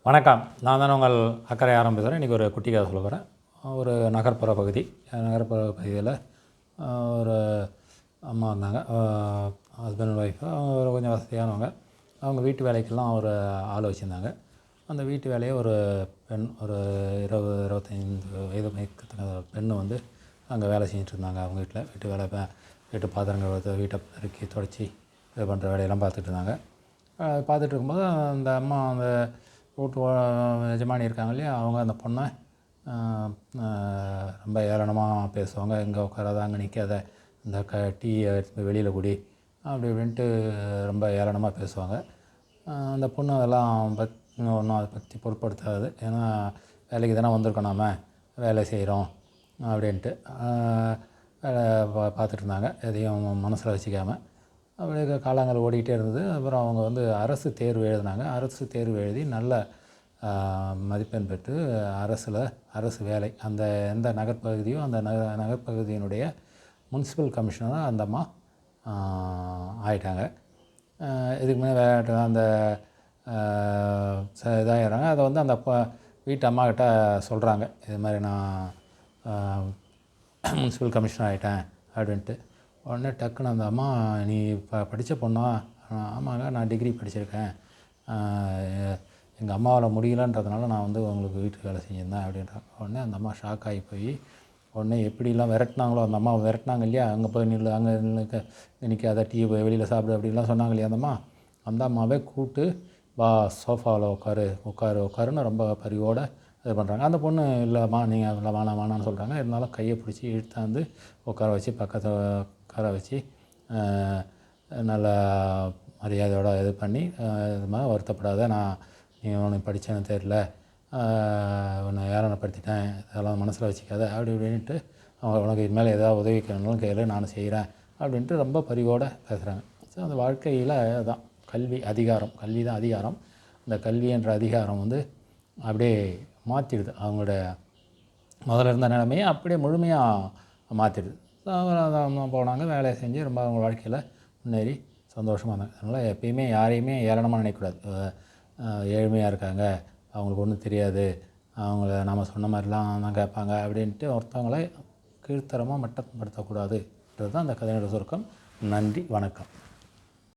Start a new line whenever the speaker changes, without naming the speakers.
வணக்கம். நான் தான் உங்கள் அக்கறை ஆரம்பிக்கிறேன். இன்றைக்கி ஒரு குட்டி கதை சொல்ல போகிறேன். ஒரு நகர்ப்புற பகுதியில் ஒரு அம்மா இருந்தாங்க. Husband and wife. அவங்க கொஞ்சம் வசதியானவங்க. அவங்க வீட்டு வேலைக்கெல்லாம் ஒரு ஆள் வச்சுருந்தாங்க. அந்த வீட்டு வேலையை ஒரு பெண், ஒரு 20-25 வயது மேற்கத்தக்க பெண்ணு வந்து அங்கே வேலை செஞ்சுட்ருந்தாங்க. அவங்க வீட்டு வேலை, வீட்டு பாத்திரங்கள், வீட்டை பெருக்கி தொடச்சி இது பண்ணுற வேலையெல்லாம் பார்த்துட்டு இருந்தாங்க. பார்த்துட்டு இருக்கும்போது அந்த அம்மா, அந்த வீட்டு எஜமானி இருக்காங்க இல்லையா, அவங்க அந்த பொண்ணை ரொம்ப ஏளனமாக பேசுவாங்க. இங்கே உட்காராத, அங்கே நிற்காத, இந்த டீயை எடுத்து வெளியில் குடி, அப்படி இப்படின்ட்டு ரொம்ப ஏளனமாக பேசுவாங்க. அந்த பொண்ணு அதெல்லாம் ஒன்றும் அதை பற்றி பொருட்படுத்தாது. ஏன்னா வேலைக்கு தானே வந்திருக்கோம், நாம் வேலை செய்கிறோம் அப்படின்ட்டு வேலை பார்த்துட்டு இருந்தாங்க. எதையும் மனசில் வச்சுக்காமல் அப்படியே காலங்கள் ஓடிக்கிட்டே இருந்தது. அப்புறம் அவங்க வந்து அரசு தேர்வு எழுதினாங்க. அரசு தேர்வு எழுதி நல்ல மதிப்பெண் பெற்று அரசு வேலை, அந்த எந்த நகர்ப்பகுதியோ அந்த நகர்ப்பகுதியினுடைய முனிசிபல் கமிஷனராக அந்த அம்மா ஆயிட்டாங்க. இதுக்கு முன்னே அந்த இதாகிறாங்க. அதை வந்து அந்த வீட்டு அம்மாக்கிட்ட சொல்கிறாங்க, இது மாதிரி நான் முனிசிபல் கமிஷனர் ஆகிட்டேன் அப்படின்ட்டு. உடனே டக்குன்னு அந்த அம்மா, நீ படித்த பொண்ணா? ஆமாங்க, நான் டிகிரி படிச்சிருக்கேன், எங்கள் அம்மாவால் முடியலன்றதுனால நான் வந்து உங்களுக்கு வீட்டுக்கு வேலை செஞ்சுருந்தேன் அப்படின்றாங்க. உடனே அந்த அம்மா ஷாக் ஆகி போய், உடனே எப்படிலாம் விரட்டினாங்களோ, அந்த அம்மாவை விரட்டினாங்க இல்லையா, அங்கே போய் நில்லு, அங்கே நிற்காத, டீ போய் வெளியில் சாப்பிடு அப்படின்லாம் சொன்னாங்க இல்லையா அந்த அம்மாவே கூப்பிட்டு, வா சோஃபாவில் உட்காருன்னு ரொம்ப பரிவோடு இது பண்ணுறாங்க. அந்த பொண்ணு, இல்லைம்மா நீங்கள் வேணான்னு சொல்கிறாங்க. இருந்தாலும் கையை பிடிச்சி இழுத்தாந்து உட்கார வச்சு, பக்கத்தில் உட்கார வச்சு நல்லா மரியாதையோடு இது பண்ணி, இது மாதிரி வருத்தப்படாத, நீ உனக்கு படித்தேன்னு தெரில, உன்னை ஏளனப்படுத்திட்டேன், அதெல்லாம் மனசில் வச்சுக்காத அப்படி இப்படின்ட்டு, உனக்கு இது மேலே ஏதாவது உதவிக்கணும்னாலும் கேளு, நான் செய்கிறேன் அப்படின்ட்டு ரொம்ப பரிவோடு பேசுகிறாங்க. ஸோ அந்த வாழ்க்கையில் தான் கல்வி தான் அதிகாரம். இந்த கல்வி என்ற அதிகாரம் வந்து அப்படியே மாற்றிடுது. அவங்களோட முதல்ல இருந்த நிலைமையை அப்படியே முழுமையாக மாற்றிடுது. போனாங்க, வேலையை செஞ்சு ரொம்ப அவங்க வாழ்க்கையில் முன்னேறி சந்தோஷமாக இருந்தாங்க. அதனால் எப்பயுமே யாரையுமே ஏளனமாக நினைக்கக்கூடாது. ஏழ்மையாக இருக்காங்க, அவங்களுக்கு ஒன்றும் தெரியாது, அவங்கள நாம் சொன்ன மாதிரிலாம் தான் கேட்பாங்க அப்படின்ட்டு ஒருத்தவங்களை கீழ்த்தரமாக மட்டப்படுத்தக்கூடாதுன்றது தான் அந்த கதையோட சுருக்கம். நன்றி, வணக்கம்.